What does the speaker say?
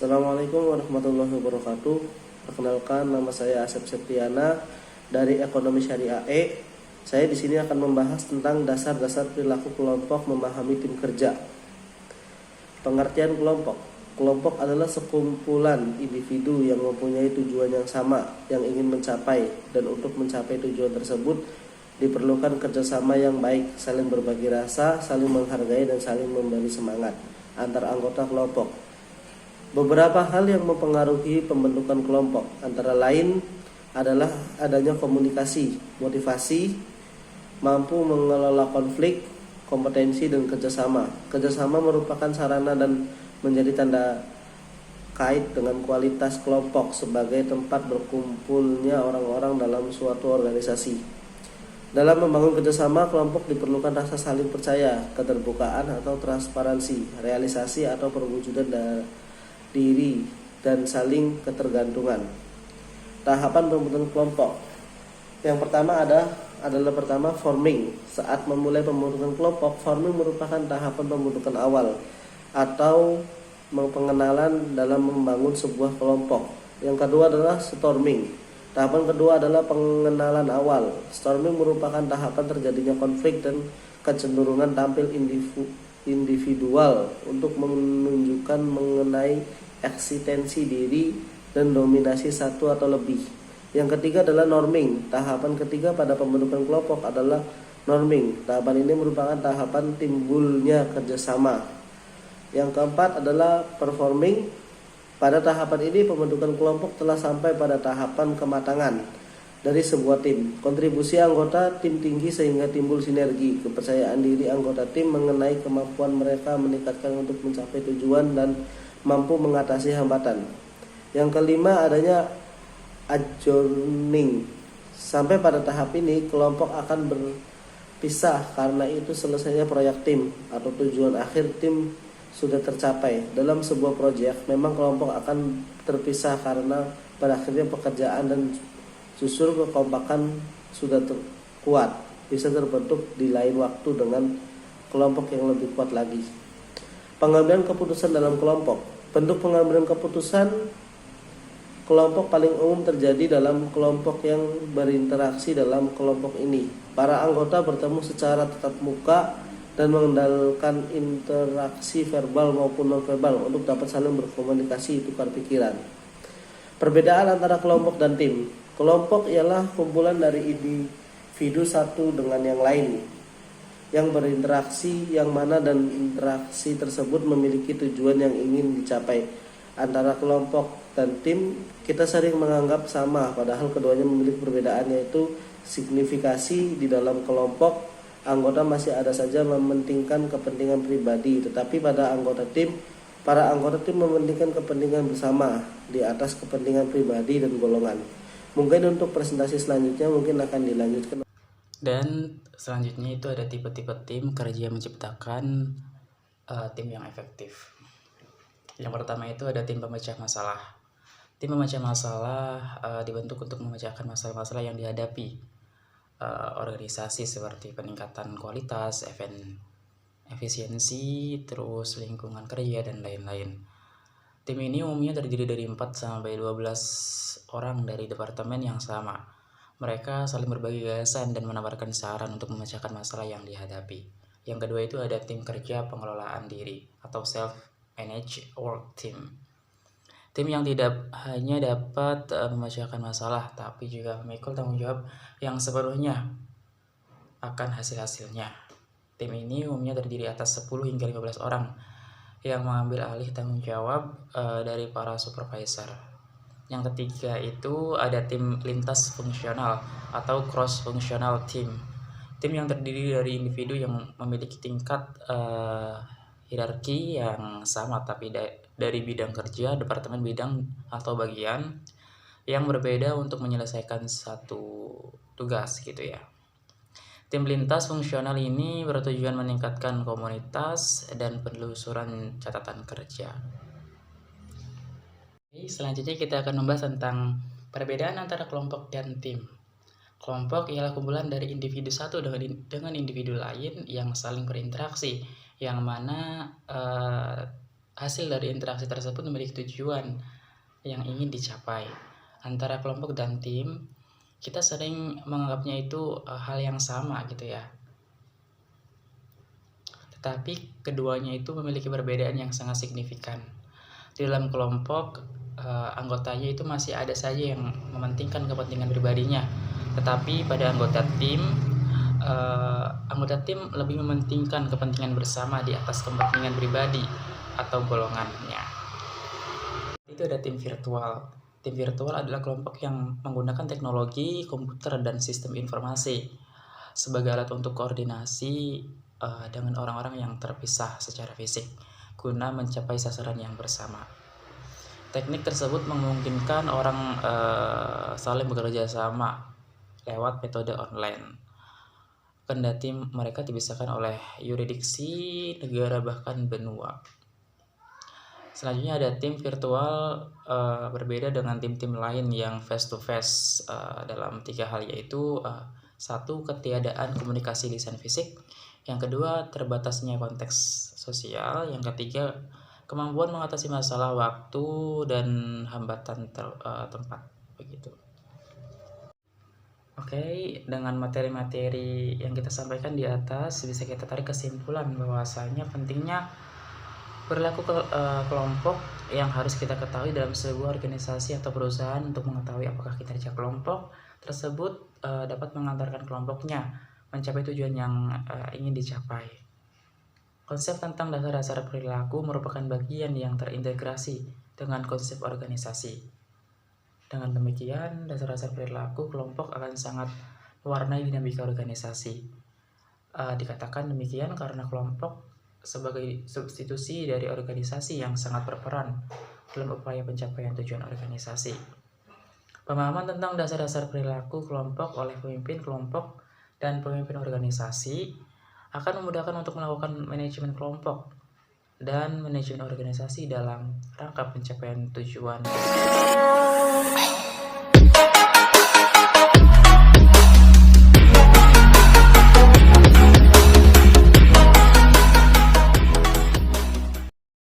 Assalamualaikum warahmatullahi wabarakatuh. Perkenalkan, nama saya Asep Septiana dari Ekonomi Syariah E. Saya di sini akan membahas tentang dasar-dasar perilaku kelompok memahami tim kerja. Pengertian kelompok. Kelompok adalah sekumpulan individu yang mempunyai tujuan yang sama yang ingin mencapai, dan untuk mencapai tujuan tersebut diperlukan kerjasama yang baik, saling berbagi rasa, saling menghargai, dan saling memberi semangat antar anggota kelompok. Beberapa hal yang mempengaruhi pembentukan kelompok antara lain adalah adanya komunikasi, motivasi, mampu mengelola konflik, kompetensi, dan kerjasama. Kerjasama merupakan sarana dan menjadi tanda kait dengan kualitas kelompok sebagai tempat berkumpulnya orang-orang dalam suatu organisasi. Dalam membangun kerjasama, kelompok diperlukan rasa saling percaya, keterbukaan atau transparansi, realisasi atau perwujudan diri, dan saling ketergantungan. Tahapan pembentukan kelompok. Yang pertama adalah forming. Saat memulai pembentukan kelompok, forming merupakan tahapan pembentukan awal atau pengenalan dalam membangun sebuah kelompok. Yang kedua adalah storming. Tahapan kedua adalah pengenalan awal. Storming merupakan tahapan terjadinya konflik dan kecenderungan tampil individual untuk menunjukkan mengenai eksistensi diri dan dominasi satu atau lebih. Yang ketiga adalah norming. Tahapan ketiga pada pembentukan kelompok adalah norming. Tahapan ini merupakan tahapan timbulnya kerjasama. Yang keempat adalah performing. Pada tahapan ini pembentukan kelompok telah sampai pada tahapan kematangan dari sebuah tim. Kontribusi anggota tim tinggi sehingga timbul sinergi. Kepercayaan diri anggota tim mengenai kemampuan mereka meningkatkan untuk mencapai tujuan dan mampu mengatasi hambatan. Yang kelima adanya adjourning. Sampai pada tahap ini kelompok akan berpisah karena itu selesainya proyek tim atau tujuan akhir tim sudah tercapai. Dalam sebuah proyek memang kelompok akan terpisah karena pada akhirnya pekerjaan dan justru kekompakan sudah kuat, bisa terbentuk di lain waktu dengan kelompok yang lebih kuat lagi. Pengambilan keputusan dalam kelompok. Bentuk pengambilan keputusan kelompok paling umum terjadi dalam kelompok yang berinteraksi dalam kelompok ini. Para anggota bertemu secara tatap muka dan mengandalkan interaksi verbal maupun non-verbal untuk dapat saling berkomunikasi, tukar pikiran. Perbedaan antara kelompok dan tim. Kelompok ialah kumpulan dari individu satu dengan yang lain yang berinteraksi, yang mana dan interaksi tersebut memiliki tujuan yang ingin dicapai. Antara kelompok dan tim kita sering menganggap sama, padahal keduanya memiliki perbedaan, yaitu signifikasi. Di dalam kelompok anggota masih ada saja mementingkan kepentingan pribadi, tetapi pada para anggota tim mementingkan kepentingan bersama di atas kepentingan pribadi dan golongan. Mungkin untuk presentasi selanjutnya mungkin akan dilanjutkan. Dan selanjutnya itu ada tipe-tipe tim kerja menciptakan tim yang efektif. Yang pertama itu ada tim pemecah masalah. Tim pemecah masalah dibentuk untuk memecahkan masalah-masalah yang dihadapi organisasi seperti peningkatan kualitas, efisiensi, terus lingkungan kerja, dan lain-lain. Tim ini umumnya terdiri dari 4-12 orang dari departemen yang sama. Mereka saling berbagi gagasan dan menawarkan saran untuk memecahkan masalah yang dihadapi. Yang kedua itu ada tim kerja pengelolaan diri atau self-managed work team. Tim yang tidak hanya dapat memecahkan masalah, tapi juga memikul tanggung jawab yang sepenuhnya akan hasil-hasilnya. Tim ini umumnya terdiri atas 10 hingga 15 orang yang mengambil alih tanggung jawab dari para supervisor. Yang ketiga itu ada tim lintas fungsional atau cross functional team. Tim yang terdiri dari individu yang memiliki tingkat hierarki yang sama, tapi dari bidang kerja, departemen, bidang atau bagian yang berbeda untuk menyelesaikan satu tugas gitu ya. Tim lintas fungsional ini bertujuan meningkatkan komunitas dan penelusuran catatan kerja. Selanjutnya kita akan membahas tentang perbedaan antara kelompok dan tim. Kelompok ialah kumpulan dari individu satu dengan individu lain yang saling berinteraksi, yang mana Hasil dari interaksi tersebut memiliki tujuan yang ingin dicapai. Antara kelompok dan tim, kita sering menganggapnya itu hal yang sama gitu ya. Tetapi keduanya itu memiliki perbedaan yang sangat signifikan. Di dalam kelompok, anggotanya itu masih ada saja yang mementingkan kepentingan pribadinya. Tetapi pada anggota tim lebih mementingkan kepentingan bersama di atas kepentingan pribadi atau golongannya. Itu ada tim virtual. Tim virtual adalah kelompok yang menggunakan teknologi, komputer, dan sistem informasi sebagai alat untuk koordinasi dengan orang-orang yang terpisah secara fisik guna mencapai sasaran yang bersama. Teknik tersebut memungkinkan orang saling bekerja sama lewat metode online. Kendati mereka dipisahkan oleh yurisdiksi, negara, bahkan benua. Selanjutnya ada tim virtual berbeda dengan tim-tim lain yang face to face dalam 3 hal, yaitu 1. Ketiadaan komunikasi lisan fisik, yang kedua terbatasnya konteks sosial, yang ketiga kemampuan mengatasi masalah waktu dan hambatan tempat begitu. Oke, dengan materi-materi yang kita sampaikan di atas bisa kita tarik kesimpulan bahwasanya pentingnya perilaku kelompok yang harus kita ketahui dalam sebuah organisasi atau perusahaan untuk mengetahui apakah kinerja kelompok tersebut dapat mengantarkan kelompoknya mencapai tujuan yang ingin dicapai. Konsep tentang dasar-dasar perilaku merupakan bagian yang terintegrasi dengan konsep organisasi. Dengan demikian, dasar-dasar perilaku kelompok akan sangat mewarnai dinamika organisasi. Dikatakan demikian karena kelompok sebagai substitusi dari organisasi yang sangat berperan dalam upaya pencapaian tujuan organisasi. Pemahaman tentang dasar-dasar perilaku kelompok oleh pemimpin kelompok dan pemimpin organisasi akan memudahkan untuk melakukan manajemen kelompok dan manajemen organisasi dalam rangka pencapaian tujuan.